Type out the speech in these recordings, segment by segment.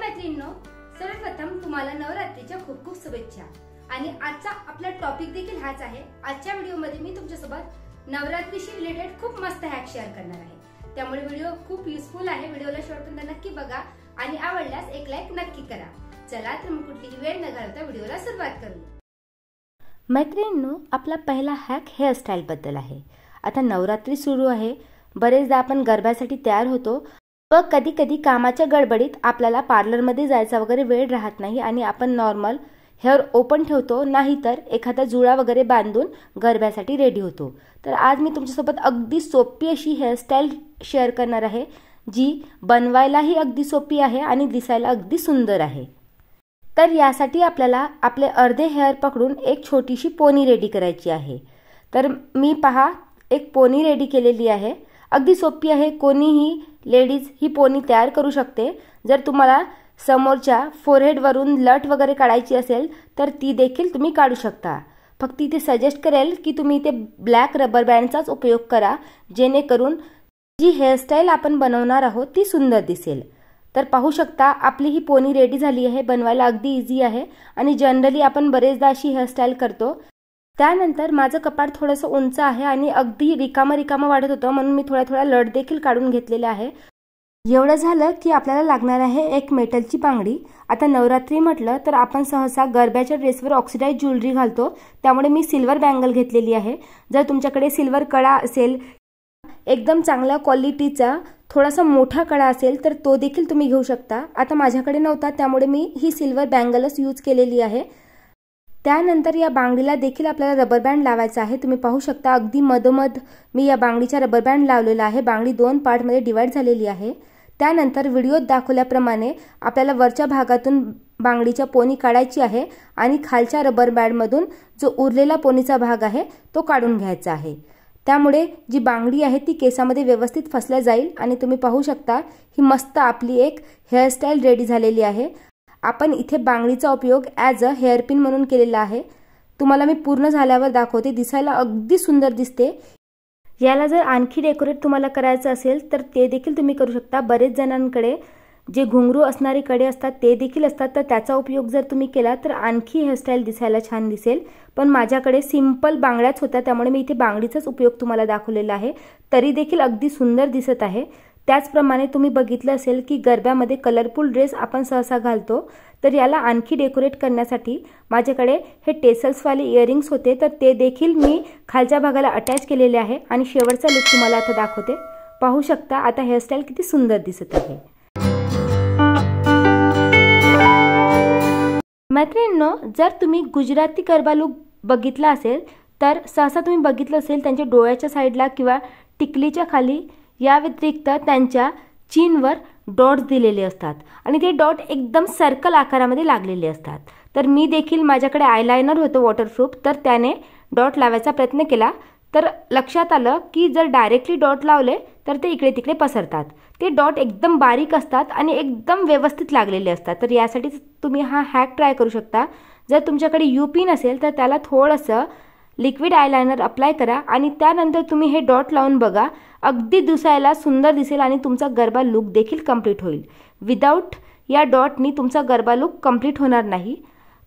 मैत्रिणींनो, सर्वप्रथम तुम्हाला नवरात्रीच्या खूप खूप शुभेच्छा। आणि आजचा आपला टॉपिक देखील हाच आहे। आजच्या व्हिडिओमध्ये मी तुमच्यासोबत नवरात्रीशी रिलेटेड खूप मस्त हॅक शेअर करणार आहे। त्यामुळे व्हिडिओ खूप युजफुल आहे। व्हिडिओला शेवटपर्यंत नक्की बघा आणि आवडल्यास एक लाईक नक्की करा। चला तर मग कुठलीही वेळ न घालवता व्हिडिओला सुरुवात करूया। मैत्रिणींनो, आपला पहिला हॅक हेअरस्टाईल बद्दल आहे। आता नवरात्री सुरू आहे, बरेचदा आपण गरब्यासाठी तयार होतो व कधी कधी कामाच्या गडबडीत आपल्याला पार्लरमध्ये जायचा वगैरे वेळ राहत नाही आणि आपण नॉर्मल हेअर ओपन ठेवतो, नाहीतर एखादा जुळा वगैरे बांधून गरब्यासाठी रेडी होतो। तर आज मी तुमच्यासोबत अगदी सोपी अशी हेअरस्टाईल शेअर करणार आहे, जी बनवायलाही अगदी सोपी आहे आणि दिसायला अगदी सुंदर आहे। तर यासाठी आपल्याला आपले अर्धे हेअर पकडून एक छोटीशी पोनी रेडी करायची आहे। तर मी पहा एक पोनी रेडी केलेली आहे। अगदी सोपी आहे, कोणीही लेडीज ही पोनी तयार करू शकते। जर तुम्हाला समोरच्या फोरहेड वरून लट वगैरे काढायची असेल तर ती देखील तुम्ही काढू शकता। फक्त इथे सजेस्ट करेल की तुम्ही इथे ब्लॅक रबर बँडचाच उपयोग करा, जेणेकरून जी हेअरस्टाईल आपण बनवणार आहोत ती सुंदर दिसेल। तर पाहू शकता आपली ही पोनी रेडी झाली आहे। बनवायला अगदी इझी आहे आणि जनरली आपण बरेचदा अशी हेअरस्टाईल करतो। त्यानंतर माझं कपाळ थोडंसं उंच आहे आणि अगदी रिकामं वाटत होतं, म्हणून मी थोडा लट देखील काढून घेतलेला आहे। एवढं झालं की आपल्याला लागणार आहे एक मेटलची बांगडी। आता नवरात्री म्हटलं तर आपण सहसा गरब्याच्या ड्रेसवर ऑक्सिडाइज ज्वेलरी घालतो, त्यामुळे मी सिल्वर बँगल घेतलेली आहे। जर तुमच्याकडे सिल्वर कडा असेल, एकदम चांगल्या क्वालिटीचा थोडासा मोठा कडा असेल तर तो देखील तुम्ही घेऊ शकता। आता माझ्याकडे नव्हता, त्यामुळे मी ही सिल्वर बँगलच यूज केलेली आहे। त्यानंतर या बांगडीला देखील आपल्याला रबर बँड लावायचा आहे। तुम्ही पाहू शकता अगदी मधोमध मी या बांगडीचा रबर बँड लावलेला आहे। बांगडी दोन पार्टमध्ये डिवाइड झालेली आहे। त्यानंतर व्हिडिओत दाखवल्याप्रमाणे आपल्याला वरच्या भागातून बांगडीच्या पोनी काढायची आहे आणि खालच्या रबर बँडमधून जो उरलेला पोनीचा भाग आहे तो काढून घ्यायचा आहे। त्यामुळे जी बांगडी आहे ती केसामध्ये व्यवस्थित फसल्या जाईल आणि तुम्ही पाहू शकता ही मस्त आपली एक हेअरस्टाईल रेडी झालेली आहे। आपण इथे बांगडीचा उपयोग ॲज अ हेअरपिन म्हणून केलेला आहे। तुम्हाला मी पूर्ण झाल्यावर दाखवते, दिसायला अगदी सुंदर दिसते। याला जर आणखी डेकोरेट तुम्हाला करायचं असेल तर ते देखील तुम्ही करू शकता। बरेच जणांकडे जे घुंगरू असणारे कडे असतात ते देखील असतात, तर त्याचा उपयोग जर तुम्ही केला तर आणखी हेअरस्टाईल दिसायला छान दिसेल। पण माझ्याकडे सिंपल बांगड्याच होत्या, त्यामुळे मी इथे बांगडीचाच उपयोग तुम्हाला दाखवलेला आहे, तरी देखील अगदी सुंदर दिसत आहे। त्याचप्रमाणे तुम्ही बघितलं असेल की गरब्यामध्ये कलरफुल ड्रेस आपण सहसा घालतो, तर याला आणखी डेकोरेट करण्यासाठी माझ्याकडे हे टेसल्सवाले इयरिंग्स होते, तर ते देखील मी खालच्या भागाला अटॅच केलेले आहे आणि शेवटचा लुक तुम्हाला आता दाखवते। पाहू शकता आता हेअरस्टाईल किती सुंदर दिसत आहे। मैत्रिणींनो, जर तुम्ही गुजराती गरबा लुक बघितला असेल तर सहसा तुम्ही बघितलं असेल त्यांच्या डोळ्याच्या साईडला किंवा टिकलीच्या खाली या व्यतिरिक्त त्यांच्या चीनवर डॉट्स दिलेले असतात आणि ते डॉट एकदम सर्कल आकारामध्ये लागलेले असतात। तर मी देखील माझ्याकडे आयलायनर होतं वॉटरप्रूफ, तर त्याने डॉट लावायचा प्रयत्न केला, तर लक्षात आलं की जर डायरेक्टली डॉट लावले तर ते इकडे तिकडे पसरतात। ते डॉट एकदम बारीक असतात आणि एकदम व्यवस्थित लागलेले असतात। तर यासाठी तुम्ही हा हॅक ट्राय करू शकता। जर तुमच्याकडे यूपिन असेल तर त्याला थोडंसं लिक्विड आयलायनर अप्लाय करा आणि त्यानंतर तुम्ही हे डॉट लावून बघा, अगदी दिसायला सुंदर दिसेल आणि तुमचा गरबा लुक देखील कंप्लीट होईल। विदाऊट या डॉटनी तुमचा गरबा लुक कंप्लीट होणार नाही।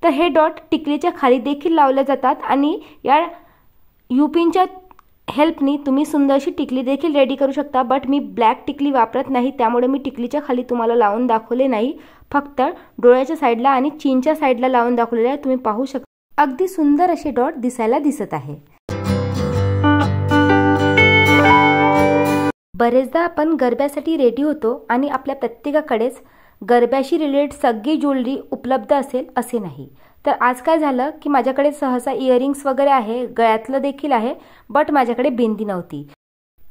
तर हे डॉट टिकलीच्या खाली देखील लावले जातात आणि या यूपिनच्या हेल्पनी तुम्ही सुंदरशी टिकली देखील रेडी करू शकता। बट मी ब्लॅक टिकली वापरत नाही, त्यामुळे मी टिकलीच्या खाली तुम्हाला लावून दाखवले नाही, फक्त डोळ्याच्या साईडला आणि चीनच्या साईडला लावून दाखवलेले आहे। तुम्ही पाहू शकता अगदी सुंदर असे डॉट दिसायला दिसत आहे। बरेचदा आपण गरब्यासाठी रेडी होतो आणि आपल्या प्रत्येकाकडेच गरब्याशी रिलेटेड सगळी ज्वेलरी उपलब्ध असेल असे नाही। तर आज काय झालं की माझ्याकडे सहसा इयरिंग्स वगैरे आहे, गळ्यातलं देखील आहे, बट माझ्याकडे बिंदी नव्हती।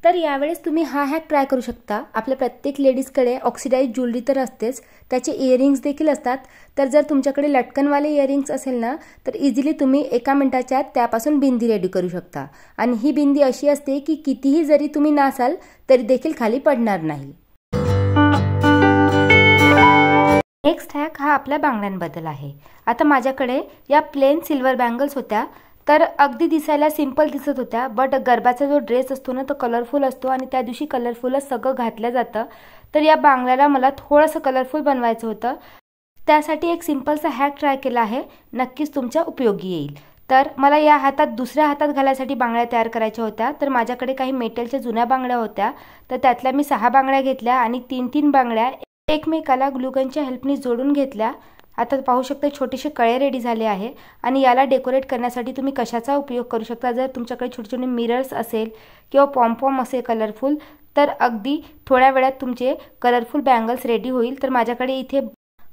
तर यावेळेस तुम्ही हा हॅक ट्राय करू शकता। आपल्या प्रत्येक लेडीजकडे ऑक्सिडाइज ज्वेलरी तर असतेच, त्याचे इयरिंग्स देखील असतात। तर जर तुमच्याकडे लटकनवाले इयरिंग्स असेल ना तर इझिली तुम्ही 1 मिनिटाच्या त्यापासून बिंदी रेडी करू शकता। आणि ही बिंदी अशी असते की कितीही जरी तुम्ही नासाल तरी देखील खाली पडणार नाही। नेक्स्ट हॅक हा आपल्या बांगड्यांबद्दल आहे। आता माझ्याकडे या प्लेन सिल्वर बँगल्स होत्या, तर अगदी दिसायला सिंपल दिसत होत्या, बट गरबाचा जो ड्रेस असतो ना तो कलरफुल असतो आणि त्या दिवशी कलरफुलच सगळं घातलं जातं। तर या बांगड्याला मला थोडंसं कलरफुल बनवायचं होतं. त्यासाठी एक सिंपलसा हॅक ट्राय केला आहे, नक्कीच तुमच्या उपयोगी येईल. तर मला या हातात दुसऱ्या हातात घालायसाठी बांगड्या तयार करायच्या होत्या. तर माझ्याकडे काही मेटलच्या जुन्या बांगड्या होत्या, तर त्यातल्या मी 6 बांगड्या घेतल्या आणि 3-3 बांगड्या एकमेकाला ग्लूगनच्या हेल्पनी जोडून घेतल्या. आता पाहू शकता छोटेसे कळे रेडी झाले आहे. आणि याला डेकोरेट करण्यासाठी तुम्ही कशाचा उपयोग करू शकता. जर तुमच्याकडे छोटे छोटे मिरर्स असेल किंवा पॉम्पॉम असेल कलरफुल, तर अगदी थोड्या वेळात तुमचे कलरफुल बँगल्स रेडी होईल. तर माझ्याकडे इथे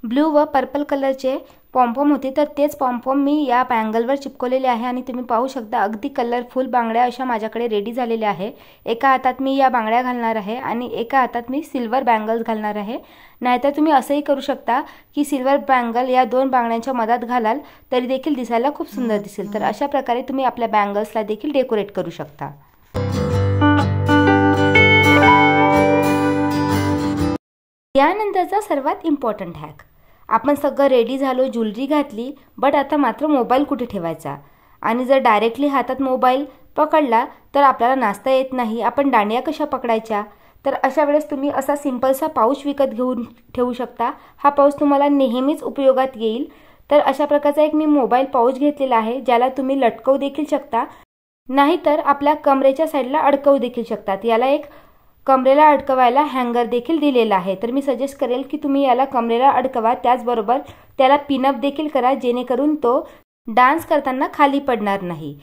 ब्लू व पर्पल कलरचे पॉम्पॉम होते, तर तेच पॉम्पॉम मी या बँगलवर चिपकवलेले आहे. आणि तुम्ही पाहू शकता अगदी कलरफुल बांगड्या अशा माझ्याकडे रेडी झालेल्या आहे. एका हातात मी या बांगड्या घालणार आहे आणि एका हातात मी सिल्वर बँगल्स घालणार आहे. नाहीतर तुम्ही असंही करू शकता की सिल्वर बँगल या 2 बांगड्यांच्या मधात घालाल तरी देखील दिसायला खूप सुंदर दिसेल. तर अशा प्रकारे तुम्ही आपल्या बँगल्सला देखील डेकोरेट करू शकता. यानंतरचा सर्वात इम्पॉर्टंट हॅक. आपण सगळं रेडी झालो, ज्वेलरी घातली, बट आता मात्र मोबाईल कुठे ठेवायचा. आणि जर डायरेक्टली हातात मोबाईल पकडला तर आपल्याला नाचता येत नाही. आपण दांड्या कशा पकडायच्या. तर अशा वेळेस तुम्ही असा सिंपलसा पाऊच विकत घेऊन ठेवू शकता. हा पाऊच तुम्हाला नेहमीच उपयोगात येईल. तर अशा प्रकारचा एक मी मोबाईल पाऊच घेतलेला आहे, ज्याला तुम्ही लटकवू देखील शकता, नाहीतर आपल्या कमरेच्या साईडला अडकवू देखील शकतात. याला एक कमरेला अडकवायला हँगर देखील दिलेला आहे. तर मी सजेस्ट करेल की तुम्ही याला कमरेला अडकवा, त्याचबरोबर त्याला पिनअप देखील करा, जेणेकरून तो डान्स करताना खाली पडणार नाही.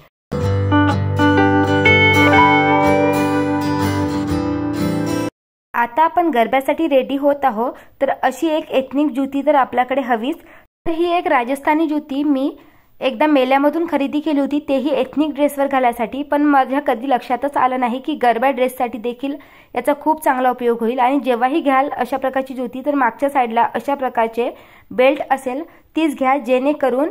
आता आपण गरब्यासाठी रेडी होत आहोत. तर अशी एक एथनिक जुती तर आपल्याकडे हवीच. तर ही एक राजस्थानी जुती मी एकदा मेल्यामधून खरेदी केली होती, तेही एथनिक ड्रेसवर घालायसाठी. पण माझ्या कधी लक्षातच आलं नाही की गरबा ड्रेससाठी देखील याचा खूप चांगला उपयोग होईल. आणि जेव्हाही घ्याल अशा प्रकारची जुती, तर मागच्या साईडला अशा प्रकारचे बेल्ट असेल तीच घ्या, जेणेकरून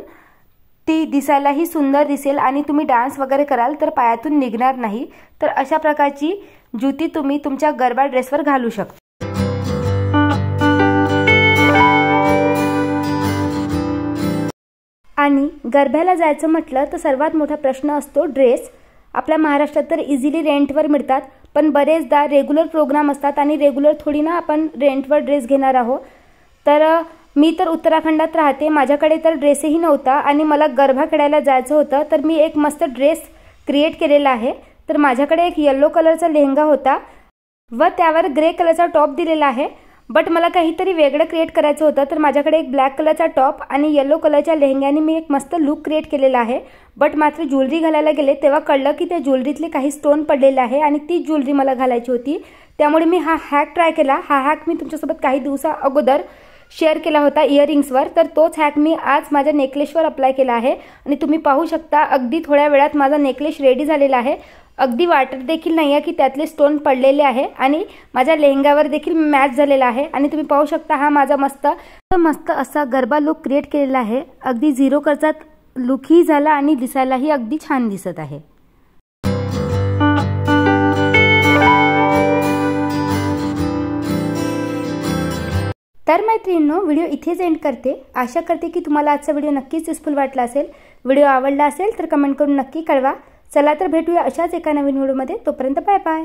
ती दिसायलाही सुंदर दिसेल आणि तुम्ही डान्स वगैरे कराल तर पायातून निघणार नाही. तर अशा प्रकारची जुती तुम्ही तुमच्या गरबा ड्रेसवर घालू शकता. आणि गरब्याला जायचं म्हटलं तर सर्वात मोठा प्रश्न असतो ड्रेस. आपल्या महाराष्ट्रात तर इझिली रेंटवर मिळतात, पण बरेचदा रेग्युलर प्रोग्राम असतात आणि रेग्युलर थोडी ना आपण रेंटवर ड्रेस घेणार आहोत. तर मी तर उत्तराखंडात राहते, माझ्याकडे तर ड्रेसही नव्हता आणि मला गरबा खेळायला जायचं होतं. तर मी एक मस्त ड्रेस क्रिएट केलेला आहे. तर माझ्याकडे एक येलो कलरचा लेहंगा होता व त्यावर ग्रे कलरचा टॉप दिलेला आहे. बट मला काहीतरी वेगळं क्रिएट करायचं होतं, तर माझ्याकडे एक ब्लॅक कलरचा टॉप आणि येलो कलरच्या लेहंग्याने मी एक मस्त लुक क्रिएट केलेला आहे. बट मात्र ज्वेलरी घालायला गेले तेव्हा कळलं की त्या ज्वेलरीतले काही स्टोन पडलेले आहे आणि ती ज्वेलरी मला घालायची होती. त्यामुळे मी हा हॅक ट्राय केला. हा हॅक मी तुमच्यासोबत काही दिवसा अगोदर शेअर केला होता इयरिंग्सवर. तर तोच हॅक मी आज माझ्या नेकलेसवर अप्लाय केला आहे आणि तुम्ही पाहू शकता अगदी थोड्या वेळात माझा नेकलेस रेडी झालेला आहे. अगदी वाटत देखील नाही आहे की त्यातले स्टोन पडलेले आहे आणि माझ्या लेहंग्यावर देखील मॅच झालेला आहे. आणि तुम्ही पाहू शकता हा माझा मस्त असा गरबा लुक क्रिएट केलेला आहे. अगदी झिरो खर्चात लुकही झाला आणि दिसायलाही अगदी छान दिसत आहे. तर मैत्रिणींनो, व्हिडिओ इथेच एंड करते. आशा करते की तुम्हाला आजचा व्हिडिओ नक्कीच युजफुल वाटला असेल. व्हिडिओ आवडला असेल तर कमेंट करून नक्की कळवा. चला तर भेटूया अशाच एका नवीन व्हिडिओमध्ये. तोपर्यंत बाय बाय.